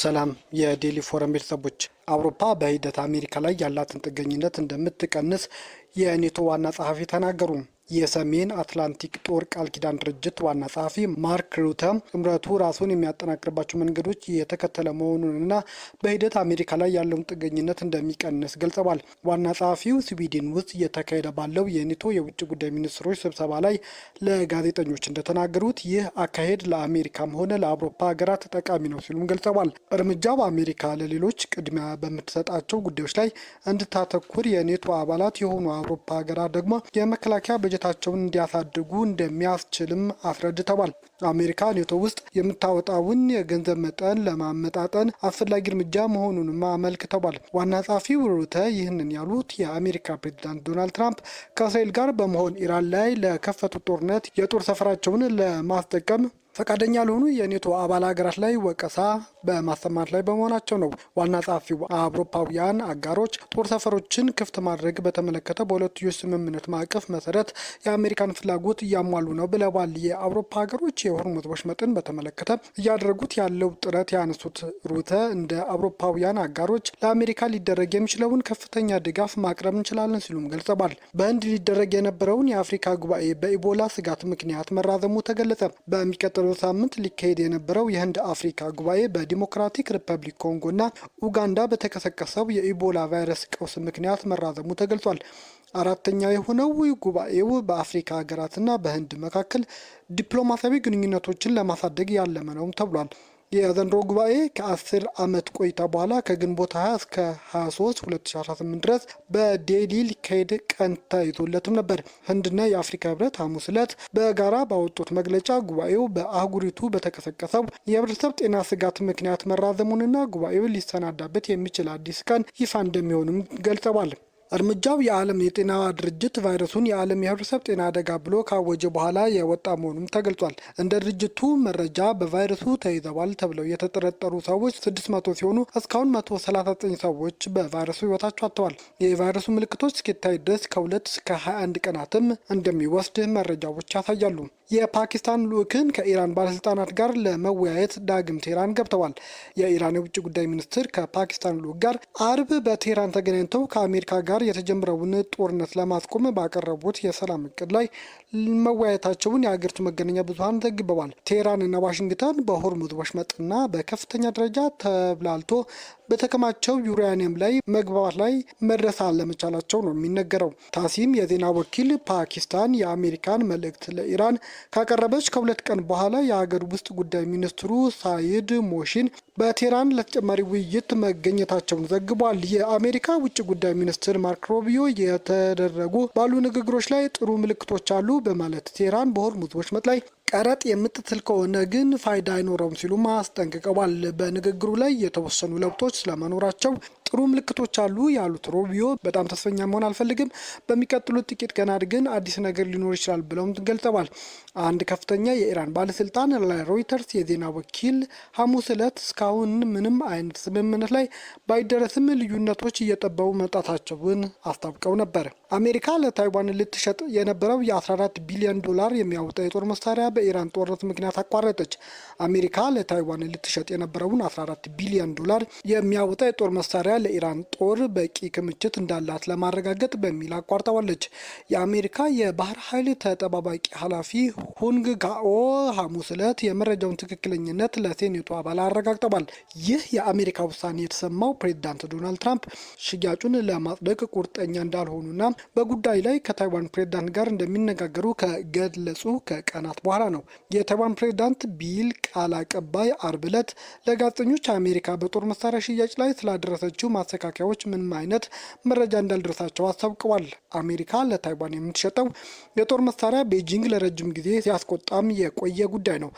ሰላም የዴሊ ፎረም ቤተሰቦች፣ አውሮፓ በሂደት አሜሪካ ላይ ያላትን ጥገኝነት እንደምትቀንስ የኔቶ ዋና ጸሐፊ ተናገሩ። የሰሜን አትላንቲክ ጦር ቃል ኪዳን ድርጅት ዋና ጸሐፊ ማርክ ሩተ ጥምረቱ ራሱን የሚያጠናክርባቸው መንገዶች የተከተለ መሆኑንና በሂደት አሜሪካ ላይ ያለውን ጥገኝነት እንደሚቀንስ ገልጸዋል። ዋና ጸሐፊው ስዊድን ውስጥ እየተካሄደ ባለው የኔቶ የውጭ ጉዳይ ሚኒስትሮች ስብሰባ ላይ ለጋዜጠኞች እንደተናገሩት ይህ አካሄድ ለአሜሪካም ሆነ ለአውሮፓ ሀገራት ጠቃሚ ነው ሲሉም ገልጸዋል። እርምጃው አሜሪካ ለሌሎች ቅድሚያ በምትሰጣቸው ጉዳዮች ላይ እንድታተኩር፣ የኔቶ አባላት የሆኑ አውሮፓ ሀገራት ደግሞ የመከላከያ በጀታቸውን እንዲያሳድጉ እንደሚያስችልም አስረድተዋል። አሜሪካ ኔቶ ውስጥ የምታወጣውን የገንዘብ መጠን ለማመጣጠን አስፈላጊ እርምጃ መሆኑንም አመልክተዋል። ዋና ጸሐፊው ሩተ ይህንን ያሉት የአሜሪካ ፕሬዚዳንት ዶናልድ ትራምፕ ከእስራኤል ጋር በመሆን ኢራን ላይ ለከፈቱት ጦርነት የጦር ሰፈራቸውን ለማስጠቀም ፈቃደኛ ለሆኑ የኔቶ አባል ሀገራት ላይ ወቀሳ በማሰማት ላይ በመሆናቸው ነው። ዋና ጸሐፊው አውሮፓውያን አጋሮች ጦር ሰፈሮችን ክፍት ማድረግ በተመለከተ በሁለትዮሽ ስምምነት ማዕቀፍ መሰረት የአሜሪካን ፍላጎት እያሟሉ ነው ብለዋል። የአውሮፓ ሀገሮች የሆርሙዝ ወሽመጥን በተመለከተ እያደረጉት ያለው ጥረት ያነሱት ሩተ እንደ አውሮፓውያን አጋሮች ለአሜሪካ ሊደረግ የሚችለውን ከፍተኛ ድጋፍ ማቅረብ እንችላለን ሲሉም ገልጸዋል። በህንድ ሊደረግ የነበረውን የአፍሪካ ጉባኤ በኢቦላ ስጋት ምክንያት መራዘሙ ተገለጸ። በሚቀጥለው ሳምንት ሊካሄድ የነበረው የህንድ አፍሪካ ጉባኤ በዲሞክራቲክ ሪፐብሊክ ኮንጎ እና ኡጋንዳ በተከሰከሰው የኢቦላ ቫይረስ ቀውስ ምክንያት መራዘሙ ተገልጿል። አራተኛ የሆነው ጉባኤው በአፍሪካ ሀገራትና በህንድ መካከል ዲፕሎማሲያዊ ግንኙነቶችን ለማሳደግ ያለመ ነውም ተብሏል። የዘንድሮ ጉባኤ ከ10 ዓመት ቆይታ በኋላ ከግንቦት 20 እስከ 23 2018 ድረስ በዴሊ ሊካሄድ ቀን ተይዞለትም ነበር። ህንድና የአፍሪካ ህብረት ሐሙስ ዕለት በጋራ ባወጡት መግለጫ ጉባኤው በአህጉሪቱ በተቀሰቀሰው የህብረተሰብ ጤና ስጋት ምክንያት መራዘሙንና ጉባኤው ሊሰናዳበት የሚችል አዲስ ቀን ይፋ እንደሚሆንም ገልጸዋል። እርምጃው የዓለም የጤና ድርጅት ቫይረሱን የዓለም የህብረተሰብ ጤና አደጋ ብሎ ካወጀ በኋላ የወጣ መሆኑም ተገልጿል። እንደ ድርጅቱ መረጃ በቫይረሱ ተይዘዋል ተብለው የተጠረጠሩ ሰዎች 600 ሲሆኑ እስካሁን 139 ሰዎች በቫይረሱ ህይወታቸው አጥተዋል። የቫይረሱ ምልክቶች እስኪታይ ድረስ ከ2 እስከ 21 ቀናትም እንደሚወስድ መረጃዎች ያሳያሉ። የፓኪስታን ልዑክን ከኢራን ባለስልጣናት ጋር ለመወያየት ዳግም ቴህራን ገብተዋል። የኢራን የውጭ ጉዳይ ሚኒስትር ከፓኪስታን ልዑክ ጋር አርብ በቴህራን ተገናኝተው ከአሜሪካ ጋር የተጀመረውን ጦርነት ለማስቆም ባቀረቡት የሰላም እቅድ ላይ መወያየታቸውን የአገሪቱ መገናኛ ብዙኃን ዘግበዋል። ቴህራንና ዋሽንግተን በሆርሙዝ ወሽመጥና በከፍተኛ ደረጃ ተብላልቶ በተከማቸው ዩራኒየም ላይ መግባባት ላይ መድረስ አለመቻላቸው ነው የሚነገረው። ታሲም የዜና ወኪል ፓኪስታን የአሜሪካን መልእክት ለኢራን ካቀረበች ከ2 ቀን በኋላ የሀገር ውስጥ ጉዳይ ሚኒስትሩ ሳይድ ሞሺን በቴህራን ለተጨማሪ ውይይት መገኘታቸውን ዘግቧል። የአሜሪካ ውጭ ጉዳይ ሚኒስትር ማርክ ሩቢዮ የተደረጉ ባሉ ንግግሮች ላይ ጥሩ ምልክቶች አሉ በማለት ቴህራን በሆርሙዝ ወሽመጥ ላይ ቀረጥ የምትጥል ከሆነ ግን ፋይዳ አይኖረውም ሲሉ አስጠንቅቀዋል። በንግግሩ ላይ የተወሰኑ ለውጦች ስለመኖራቸው ጥሩ ምልክቶች አሉ ያሉት ሩቢዮ በጣም ተስፈኛ መሆን አልፈልግም፣ በሚቀጥሉት ጥቂት ቀናት ግን አዲስ ነገር ሊኖር ይችላል ብለውም ገልጸዋል። አንድ ከፍተኛ የኢራን ባለስልጣን ለሮይተርስ የዜና ወኪል ሐሙስ ዕለት እስካሁን ምንም አይነት ስምምነት ላይ ባይደረስም ልዩነቶች እየጠበቡ መምጣታቸውን አስታውቀው ነበር። አሜሪካ ለታይዋን ልትሸጥ የነበረው የ14 ቢሊዮን ዶላር የሚያወጣ የጦር መሳሪያ በኢራን ጦርነት ምክንያት አቋረጠች። አሜሪካ ለታይዋን ልትሸጥ የነበረውን 14 ቢሊዮን ዶላር የሚያወጣ የጦር መሳሪያ ለኢራን ጦር በቂ ክምችት እንዳላት ለማረጋገጥ በሚል አቋርጠዋለች። የአሜሪካ የባህር ኃይል ተጠባባቂ ኃላፊ ሁንግ ጋኦ ሐሙስ ዕለት የመረጃውን ትክክለኝነት ለሴኔቱ አባል አረጋግጠዋል። ይህ የአሜሪካ ውሳኔ የተሰማው ፕሬዚዳንት ዶናልድ ትራምፕ ሽያጩን ለማጽደቅ ቁርጠኛ እንዳልሆኑና በጉዳይ ላይ ከታይዋን ፕሬዚዳንት ጋር እንደሚነጋገሩ ከገለጹ ከቀናት በኋላ ነው። የታይዋን ፕሬዚዳንት ቢል ቃል አቀባይ አርብ ዕለት ለጋዜጠኞች አሜሪካ በጦር መሳሪያ ሽያጭ ላይ ስላደረሰችው ማስተካከያዎች ምንም አይነት መረጃ እንዳልደረሳቸው አስታውቀዋል። አሜሪካ ለታይዋን የምትሸጠው የጦር መሳሪያ ቤጂንግ ለረጅም ጊዜ ሲያስቆጣም የቆየ ጉዳይ ነው።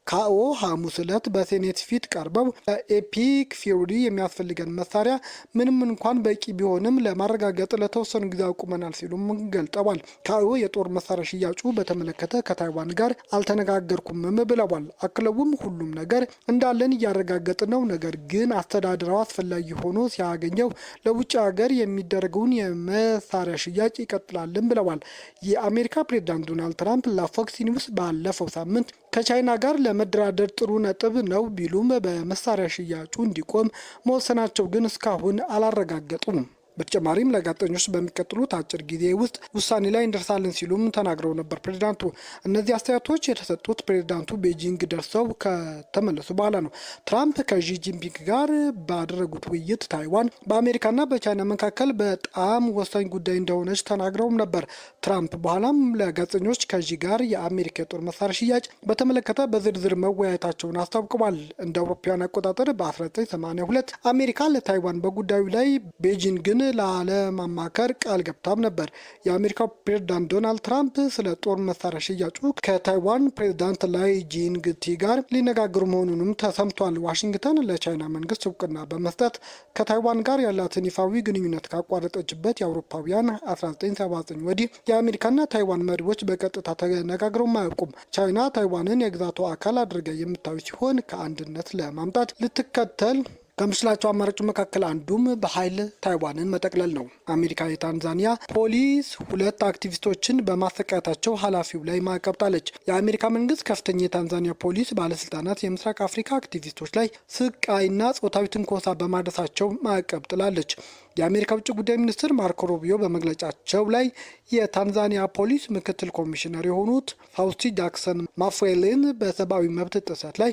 ካኦ ሐሙስ ዕለት በሴኔት ፊት ቀርበው ኤፒክ ፊውሪ የሚያስፈልገን መሳሪያ ምንም እንኳን በቂ ቢሆንም ለማረጋገጥ ለተወሰኑ ጊዜ አቁመናል ሲሉም ገልጠዋል። ካኦ የጦር መሳሪያ ሽያጩ በተመለከተ ከታይዋን ጋር አልተነጋገርኩምም ብለዋል። አክለውም ሁሉም ነገር እንዳለን እያረጋገጥ ነው፣ ነገር ግን አስተዳደራው አስፈላጊ ሆኖ ሲያገኘው ለውጭ ሀገር የሚደረገውን የመሳሪያ ሽያጭ ይቀጥላልን ብለዋል። የአሜሪካ ፕሬዚዳንት ዶናልድ ትራምፕ ለፎክስ ኒውስ ባለፈው ሳምንት ከቻይና ጋር ለመደራደር ጥሩ ነጥብ ነው ቢሉም በመሳሪያ ሽያጩ እንዲቆም መወሰናቸው ግን እስካሁን አላረጋገጡም። በተጨማሪም ለጋዜጠኞች በሚቀጥሉት አጭር ጊዜ ውስጥ ውሳኔ ላይ እንደርሳለን ሲሉም ተናግረው ነበር ፕሬዚዳንቱ። እነዚህ አስተያየቶች የተሰጡት ፕሬዚዳንቱ ቤጂንግ ደርሰው ከተመለሱ በኋላ ነው። ትራምፕ ከሺ ጂንፒንግ ጋር ባደረጉት ውይይት ታይዋን በአሜሪካና በቻይና መካከል በጣም ወሳኝ ጉዳይ እንደሆነች ተናግረውም ነበር። ትራምፕ በኋላም ለጋዜጠኞች ከሺ ጋር የአሜሪካ የጦር መሳሪያ ሽያጭ በተመለከተ በዝርዝር መወያየታቸውን አስታውቀዋል። እንደ አውሮፓውያን አቆጣጠር በ1982 አሜሪካ ለታይዋን በጉዳዩ ላይ ቤጂንግን ላለማማከር ቃል ገብታም ነበር። የአሜሪካው ፕሬዝዳንት ዶናልድ ትራምፕ ስለ ጦር መሳሪያ ሽያጩ ከታይዋን ፕሬዝዳንት ላይ ጂንግቲ ጋር ሊነጋገሩ መሆኑንም ተሰምቷል። ዋሽንግተን ለቻይና መንግስት እውቅና በመስጠት ከታይዋን ጋር ያላትን ይፋዊ ግንኙነት ካቋረጠችበት የአውሮፓውያን 1979 ወዲህ የአሜሪካና ታይዋን መሪዎች በቀጥታ ተነጋግረው አያውቁም። ቻይና ታይዋንን የግዛቷ አካል አድርጋ የምታዩ ሲሆን ከአንድነት ለማምጣት ልትከተል ከምስላቸው አማራጮች መካከል አንዱም በኃይል ታይዋንን መጠቅለል ነው። አሜሪካ የታንዛኒያ ፖሊስ 2 አክቲቪስቶችን በማሰቃየታቸው ኃላፊው ላይ ማዕቀብ ጣለች። የአሜሪካ መንግስት ከፍተኛ የታንዛኒያ ፖሊስ ባለስልጣናት የምስራቅ አፍሪካ አክቲቪስቶች ላይ ስቃይና ጾታዊ ትንኮሳ በማድረሳቸው ማዕቀብ ጥላለች። የአሜሪካ ውጭ ጉዳይ ሚኒስትር ማርኮ ሩቢዮ በመግለጫቸው ላይ የታንዛኒያ ፖሊስ ምክትል ኮሚሽነር የሆኑት ፋውስቲ ጃክሰን ማፉዌልን በሰብአዊ መብት ጥሰት ላይ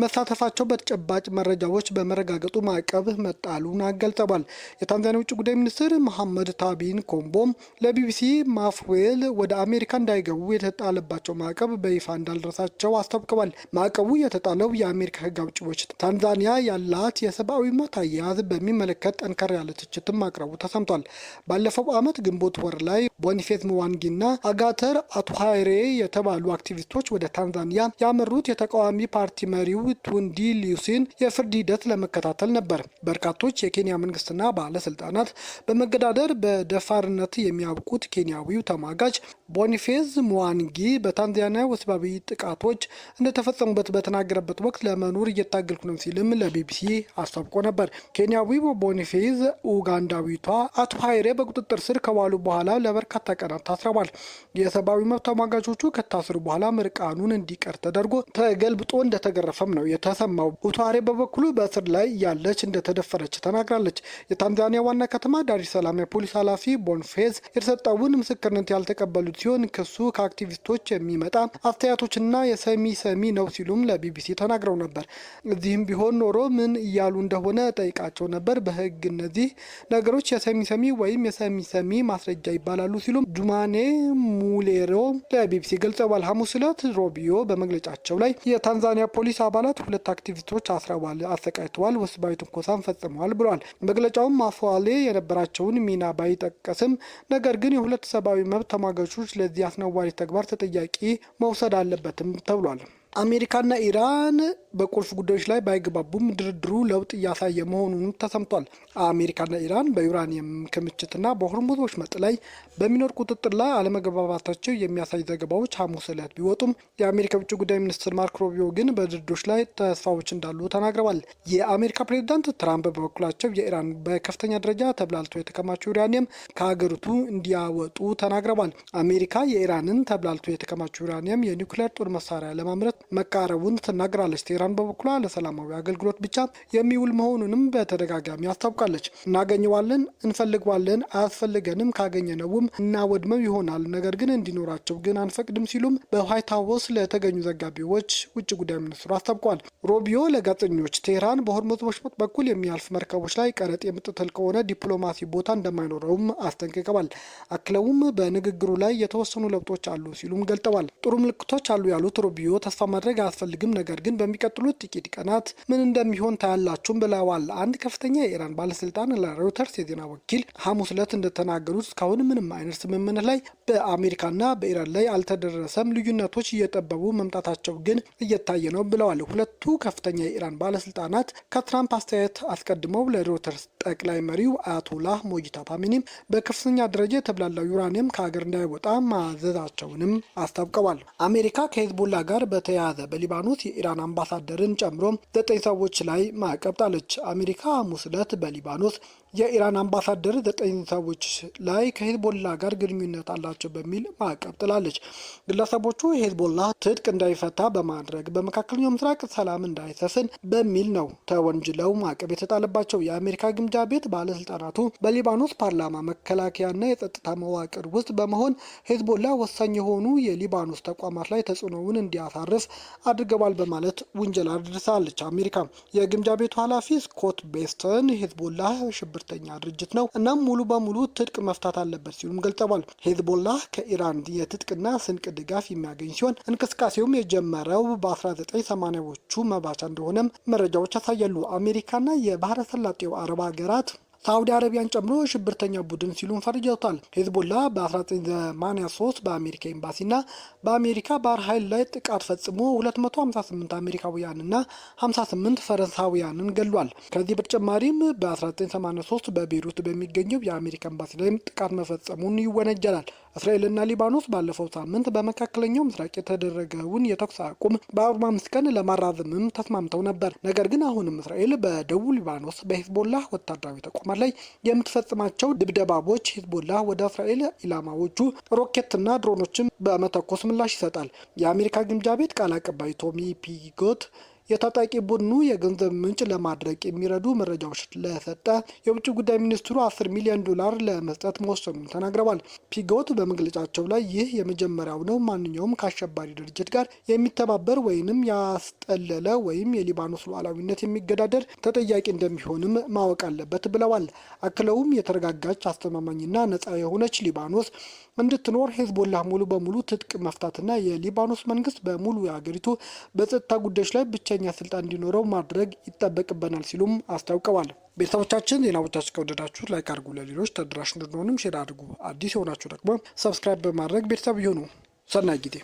መሳተፋቸው በተጨባጭ መረጃዎች በመረጋገጡ ማዕቀብ መጣሉን ገልጸዋል። የታንዛኒያ ውጭ ጉዳይ ሚኒስትር መሐመድ ታቢን ኮምቦም ለቢቢሲ ማፉዌል ወደ አሜሪካ እንዳይገቡ የተጣለባቸው ማዕቀብ በይፋ እንዳልደረሳቸው አስታውቀዋል። ማዕቀቡ የተጣለው የአሜሪካ ሕግ አውጪዎች ታንዛኒያ ያላት የሰብአዊ መብት አያያዝ በሚመለከት ጠንከር ያለ ትችት ማቅረቡ ተሰምቷል። ባለፈው ዓመት ግንቦት ወር ላይ ቦኒፌስ ሙዋንጊና አጋተር አቱሃይሬ የተባሉ አክቲቪስቶች ወደ ታንዛኒያ ያመሩት የተቃዋሚ ፓርቲ መሪው ቱንዲ ሊዩሲን የፍርድ ሂደት ለመከታተል ነበር። በርካቶች የኬንያ መንግስትና ባለስልጣናት በመገዳደር በደፋርነት የሚያውቁት ኬንያዊው ተሟጋች ቦኒፌስ ሙዋንጊ በታንዛኒያ ወሲባዊ ጥቃቶች እንደተፈጸሙበት በተናገረበት ወቅት ለመኖር እየታገልኩ ነው ሲልም ለቢቢሲ አስታውቆ ነበር። ኬንያዊው ቦኒፌስ ኡጋንዳዊቷ አቱሃይሬ በቁጥጥር ስር ከዋሉ በኋላ ለበርካታ ቀናት ታስረዋል። የሰብአዊ መብት ተሟጋቾቹ ከታሰሩ በኋላ ምርቃኑን እንዲቀር ተደርጎ ተገልብጦ እንደተገረፈም ነው የተሰማው። አቱሃይሬ በበኩሉ በእስር ላይ ያለች እንደተደፈረች ተናግራለች። የታንዛኒያ ዋና ከተማ ዳር ኤስ ሰላም የፖሊስ ኃላፊ ቦኒፌስ የተሰጠውን ምስክርነት ያልተቀበሉት ሲሆን ክሱ ከአክቲቪስቶች የሚመጣ አስተያየቶችና የሰሚ ነው ሲሉም ለቢቢሲ ተናግረው ነበር። እዚህም ቢሆን ኖሮ ምን እያሉ እንደሆነ ጠይቃቸው ነበር። በህግ እነዚህ ነገሮች የሰሚ ወይም የሰሚ ማስረጃ ይባላሉ ሲሉም ጁማኔ ሙሌሮ ለቢቢሲ ገልጸዋል። ሐሙስ ዕለት ሩቢዮ በመግለጫቸው ላይ የታንዛኒያ ፖሊስ አባላት 2 አክቲቪስቶች አስረዋል፣ አሰቃይተዋል፣ ወሲባዊ ትንኮሳን ፈጽመዋል ብለዋል። መግለጫውም ማፉዌል የነበራቸውን ሚና ባይጠቀስም ነገር ግን የሁለት ሰብአዊ መብት ተሟጋቾች ለዚህ አስነዋሪ ተግባር ተጠያቂ መውሰድ አለበትም ተብሏል። አሜሪካና ኢራን በቁልፍ ጉዳዮች ላይ ባይግባቡም ድርድሩ ለውጥ እያሳየ መሆኑን ተሰምቷል። አሜሪካና ኢራን በዩራኒየም ክምችትና በሆርሙዝ ወሽመጥ ላይ በሚኖር ቁጥጥር ላይ አለመግባባታቸው የሚያሳይ ዘገባዎች ሐሙስ ዕለት ቢወጡም የአሜሪካ ውጭ ጉዳይ ሚኒስትር ማርኮ ሩቢዮ ግን በድርድሮች ላይ ተስፋዎች እንዳሉ ተናግረዋል። የአሜሪካ ፕሬዝዳንት ትራምፕ በበኩላቸው የኢራን በከፍተኛ ደረጃ ተብላልቶ የተከማቸው ዩራኒየም ከሀገሪቱ እንዲያወጡ ተናግረዋል። አሜሪካ የኢራንን ተብላልቶ የተከማቸው ዩራኒየም የኒውክሌር ጦር መሳሪያ ለማምረት መቃረቡን ትናገራለች። ቴህራን በበኩሏ ለሰላማዊ አገልግሎት ብቻ የሚውል መሆኑንም በተደጋጋሚ አስታውቃለች። እናገኘዋለን፣ እንፈልገዋለን፣ አያስፈልገንም፣ ካገኘነውም እናወድመው ይሆናል፣ ነገር ግን እንዲኖራቸው ግን አንፈቅድም ሲሉም በዋይት ሀውስ ለተገኙ ዘጋቢዎች ውጭ ጉዳይ ሚኒስትሩ አስታውቀዋል። ሩቢዮ ለጋዜጠኞች ቴህራን በሆርሙዝ ወሽመጥ በኩል የሚያልፍ መርከቦች ላይ ቀረጥ የምትጥል ከሆነ ዲፕሎማሲ ቦታ እንደማይኖረውም አስጠንቅቀዋል። አክለውም በንግግሩ ላይ የተወሰኑ ለውጦች አሉ ሲሉም ገልጠዋል። ጥሩ ምልክቶች አሉ ያሉት ሩቢዮ ተስፋ ማድረግ አያስፈልግም፣ ነገር ግን በሚቀጥሉት ጥቂት ቀናት ምን እንደሚሆን ታያላችሁም ብለዋል። አንድ ከፍተኛ የኢራን ባለስልጣን ለሮይተርስ የዜና ወኪል ሐሙስ ዕለት እንደተናገሩት እስካሁን ምንም አይነት ስምምነት ላይ በአሜሪካና በኢራን ላይ አልተደረሰም፣ ልዩነቶች እየጠበቡ መምጣታቸው ግን እየታየ ነው ብለዋል። ሁለቱ ከፍተኛ የኢራን ባለስልጣናት ከትራምፕ አስተያየት አስቀድመው ለሮይተርስ ጠቅላይ መሪው አያቶላህ ሞጂታባ ኻሜኒም በከፍተኛ ደረጃ የተብላላው ዩራኒየም ከሀገር እንዳይወጣ ማዘዛቸውንም አስታውቀዋል። አሜሪካ ከሂዝቦላ ጋር በተያ በተያያዘ በሊባኖስ የኢራን አምባሳደርን ጨምሮ 9 ሰዎች ላይ ማዕቀብ ጣለች። አሜሪካ ሐሙስ ዕለት በሊባኖስ የኢራን አምባሳደር 9 ሰዎች ላይ ከሂዝቦላ ጋር ግንኙነት አላቸው በሚል ማዕቀብ ጥላለች። ግለሰቦቹ ሂዝቦላ ትጥቅ እንዳይፈታ በማድረግ በመካከለኛው ምስራቅ ሰላም እንዳይሰፍን በሚል ነው ተወንጅለው ማዕቀብ የተጣለባቸው። የአሜሪካ ግምጃ ቤት ባለስልጣናቱ በሊባኖስ ፓርላማ፣ መከላከያና የጸጥታ መዋቅር ውስጥ በመሆን ሂዝቦላ ወሳኝ የሆኑ የሊባኖስ ተቋማት ላይ ተጽዕኖውን እንዲያሳርፍ አድርገዋል በማለት ውንጀላ አድርሳለች። አሜሪካ የግምጃ ቤቱ ኃላፊ ስኮት ቤስተን ሂዝቦላ ሽብርተኛ ድርጅት ነው እናም ሙሉ በሙሉ ትጥቅ መፍታት አለበት ሲሉም ገልጸዋል። ሂዝቦላ ከኢራን የትጥቅና ስንቅ ድጋፍ የሚያገኝ ሲሆን እንቅስቃሴውም የጀመረው በ1980ዎቹ መባቻ እንደሆነም መረጃዎች ያሳያሉ። አሜሪካና የባህረ ሰላጤው አረብ ሀገራት ሳዑዲ አረቢያን ጨምሮ ሽብርተኛ ቡድን ሲሉም ፈርጀውታል። ሂዝቦላ በ1983 በአሜሪካ ኤምባሲና በአሜሪካ ባህር ኃይል ላይ ጥቃት ፈጽሞ 258 አሜሪካውያንና 58 ፈረንሳውያንን ገሏል። ከዚህ በተጨማሪም በ1983 በቤይሩት በሚገኘው የአሜሪካ ኤምባሲ ላይም ጥቃት መፈጸሙን ይወነጀላል። እስራኤልና ሊባኖስ ባለፈው ሳምንት በመካከለኛው ምስራቅ የተደረገውን የተኩስ አቁም በ45 ቀን ለማራዘምም ተስማምተው ነበር። ነገር ግን አሁንም እስራኤል በደቡብ ሊባኖስ በሂዝቦላ ወታደራዊ ተቋማት ላይ የምትፈጽማቸው ድብደባዎች ሂዝቦላ ወደ እስራኤል ኢላማዎቹ ሮኬትና ድሮኖችን በመተኮስ ምላሽ ይሰጣል። የአሜሪካ ግምጃ ቤት ቃል አቀባይ ቶሚ ፒጎት የታጣቂ ቡድኑ የገንዘብ ምንጭ ለማድረግ የሚረዱ መረጃዎች ለሰጠ የውጭ ጉዳይ ሚኒስትሩ $10 ሚሊዮን ለመስጠት መወሰኑን ተናግረዋል። ፒጎት በመግለጫቸው ላይ ይህ የመጀመሪያው ነው፣ ማንኛውም ከአሸባሪ ድርጅት ጋር የሚተባበር ወይንም ያስጠለለ ወይም የሊባኖስ ሉዓላዊነት የሚገዳደር ተጠያቂ እንደሚሆንም ማወቅ አለበት ብለዋል። አክለውም የተረጋጋች አስተማማኝና ነጻ የሆነች ሊባኖስ እንድትኖር ሂዝቦላ ሙሉ በሙሉ ትጥቅ መፍታትና የሊባኖስ መንግስት በሙሉ የሀገሪቱ በጸጥታ ጉዳዮች ላይ ብቸኛ ስልጣን እንዲኖረው ማድረግ ይጠበቅበናል ሲሉም አስታውቀዋል። ቤተሰቦቻችን ዜናዎቻችን ከወደዳችሁ ላይክ አድርጉ፣ ለሌሎች ተደራሽ እንድንሆንም ሼር አድርጉ። አዲስ የሆናችሁ ደግሞ ሰብስክራይብ በማድረግ ቤተሰብ ይሁኑ። ሰናይ ጊዜ